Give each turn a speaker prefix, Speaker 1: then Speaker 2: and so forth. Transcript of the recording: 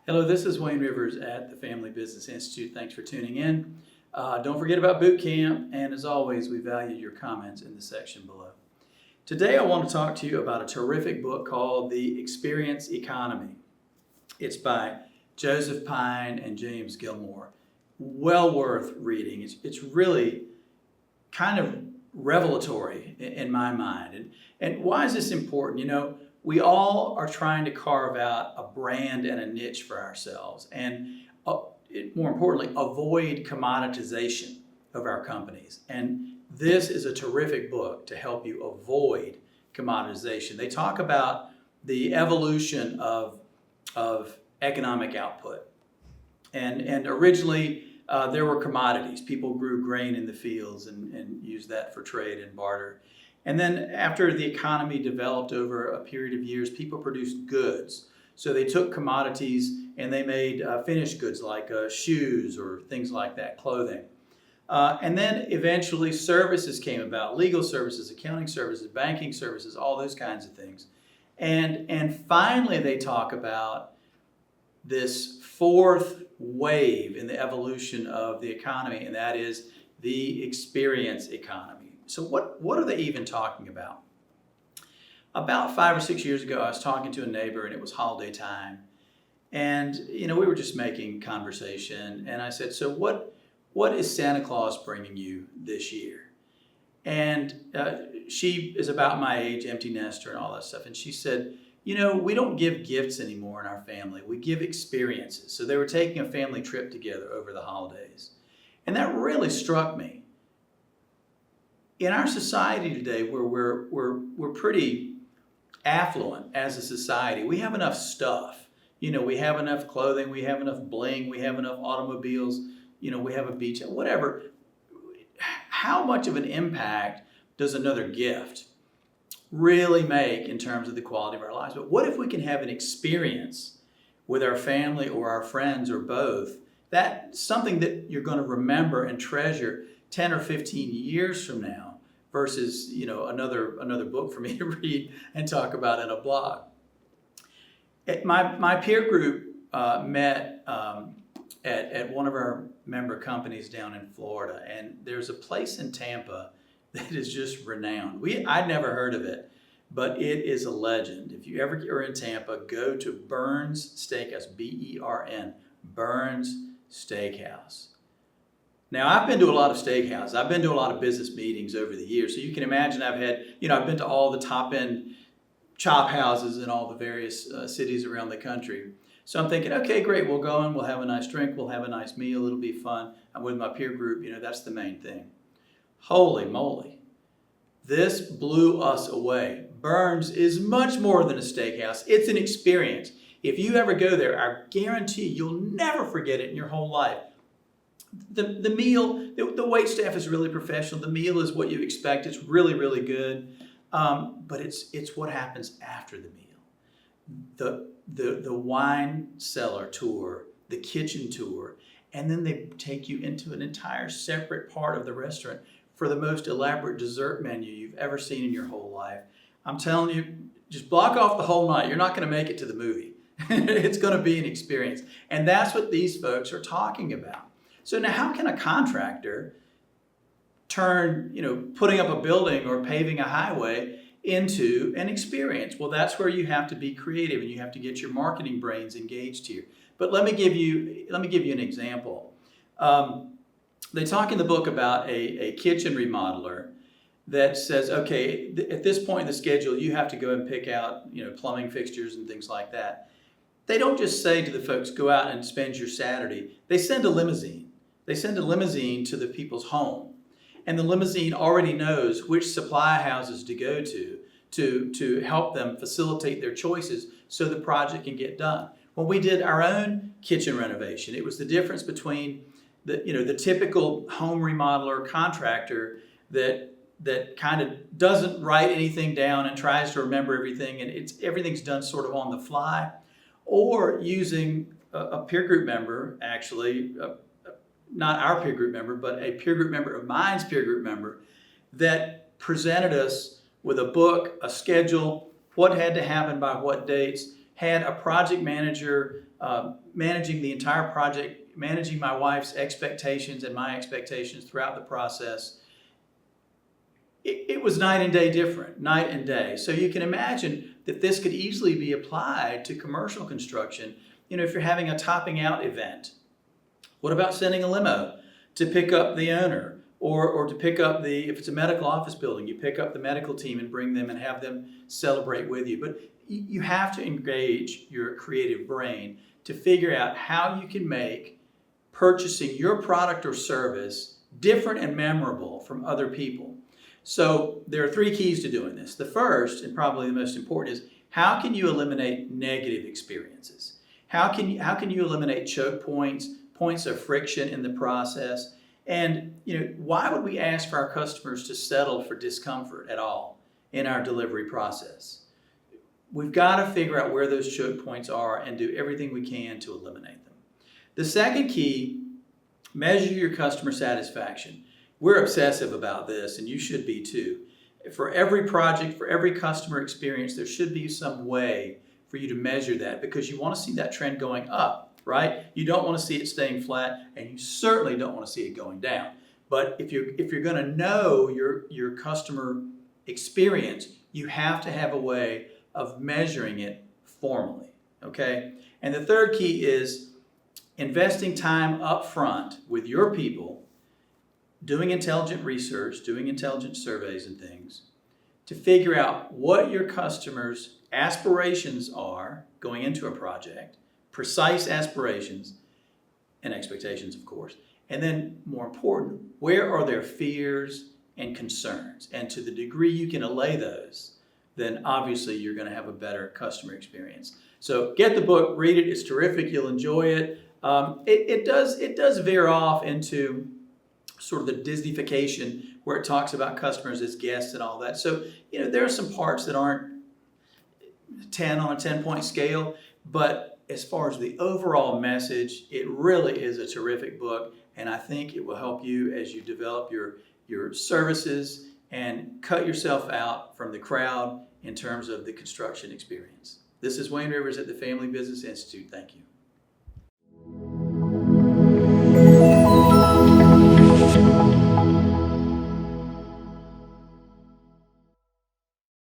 Speaker 1: Hello, this is Wayne Rivers at the Family Business Institute. Thanks for tuning in. Don't forget about boot camp, and as always, we value your comments in the section below. Today I want to talk to you about a terrific book called The Experience Economy. It's by Joseph Pine and James Gilmore. Well worth reading. It's really kind of revelatory in my mind. And why is this important? You know, we all are trying to carve out a brand and a niche for ourselves, and more importantly, avoid commoditization of our companies. And this is a terrific book to help you avoid commoditization. They talk about the evolution of economic output. And originally, there were commodities. People grew grain in the fields and used that for trade and barter. And then after the economy developed over a period of years, people produced goods. So they took commodities and they made finished goods like shoes or things like that, clothing. And then eventually services came about, legal services, accounting services, banking services, all those kinds of things. And finally they talk about this fourth wave in the evolution of the economy, and that is the experience economy. So what are they even talking about? About 5 or 6 years ago, I was talking to a neighbor, and it was holiday time. And, we were just making conversation. And I said, so what is Santa Claus bringing you this year? And she is about my age, empty nester and all that stuff. And she said, we don't give gifts anymore in our family. We give experiences. So they were taking a family trip together over the holidays. And that really struck me. In our society today, where we're pretty affluent as a society, we have enough stuff. We have enough clothing, we have enough bling, we have enough automobiles, we have a beach, whatever. How much of an impact does another gift really make in terms of the quality of our lives? But what if we can have an experience with our family or our friends or both, that's something that you're going to remember and treasure 10 or 15 years from now versus, another book for me to read and talk about in a blog. My peer group met at one of our member companies down in Florida, and there's a place in Tampa that is just renowned. I'd never heard of it, but it is a legend. If you ever are in Tampa, go to Burns Steakhouse, B-E-R-N, Burns Steakhouse. Now, I've been to a lot of steakhouses. I've been to a lot of business meetings over the years. So you can imagine I've been to all the top-end chop houses in all the various cities around the country. So I'm thinking, okay, great, we'll go in, we'll have a nice drink, we'll have a nice meal, it'll be fun. I'm with my peer group, that's the main thing. Holy moly. This blew us away. Burns is much more than a steakhouse. It's an experience. If you ever go there, I guarantee you'll never forget it in your whole life. The meal, the wait staff is really professional. The meal is what you expect. It's really, really good. But it's what happens after the meal. The wine cellar tour, the kitchen tour, and then they take you into an entire separate part of the restaurant for the most elaborate dessert menu you've ever seen in your whole life. I'm telling you, just block off the whole night. You're not going to make it to the movie. It's going to be an experience. And that's what these folks are talking about. So now how can a contractor turn, putting up a building or paving a highway into an experience? Well, that's where you have to be creative and you have to get your marketing brains engaged here. But let me give you an example. They talk in the book about a kitchen remodeler that says, okay, at this point in the schedule, you have to go and pick out, plumbing fixtures and things like that. They don't just say to the folks, go out and spend your Saturday. They send a limousine. They send a limousine to the people's home. And the limousine already knows which supply houses to go to help them facilitate their choices so the project can get done. When we did our own kitchen renovation, it was the difference between the typical home remodeler contractor that kind of doesn't write anything down and tries to remember everything, and everything's done sort of on the fly, or using a peer group member, actually, not our peer group member, but a peer group member of mine's peer group member that presented us with a book, a schedule, what had to happen by what dates, had a project manager managing the entire project, managing my wife's expectations and my expectations throughout the process. It was night and day different, night and day. So you can imagine that this could easily be applied to commercial construction. If you're having a topping out event, what about sending a limo to pick up the owner? Or to pick up if it's a medical office building, you pick up the medical team and bring them and have them celebrate with you. But you have to engage your creative brain to figure out how you can make purchasing your product or service different and memorable from other people. So there are 3 keys to doing this. The first, and probably the most important, is how can you eliminate negative experiences? How can you eliminate choke points, points of friction in the process? And why would we ask for our customers to settle for discomfort at all in our delivery process? We've got to figure out where those choke points are and do everything we can to eliminate them. The second key, measure your customer satisfaction. We're obsessive about this, and you should be too. For every project, for every customer experience, there should be some way for you to measure that, because you want to see that trend going up. Right? You don't want to see it staying flat, and you certainly don't want to see it going down. But if you're going to know your customer experience, you have to have a way of measuring it formally. Okay? And the third key is investing time up front with your people, doing intelligent research, doing intelligent surveys and things, to figure out what your customers' aspirations are going into a project. Precise aspirations and expectations, of course. And then, more important, where are their fears and concerns? And to the degree you can allay those, then obviously you're going to have a better customer experience. So get the book, read it. It's terrific. You'll enjoy it. It does veer off into sort of the Disneyfication, where it talks about customers as guests and all that. So, there are some parts that aren't 10 on a 10-point scale, but as far as the overall message, it really is a terrific book, and I think it will help you as you develop your services and cut yourself out from the crowd in terms of the construction experience. This is Wayne Rivers at the Family Business Institute. Thank you.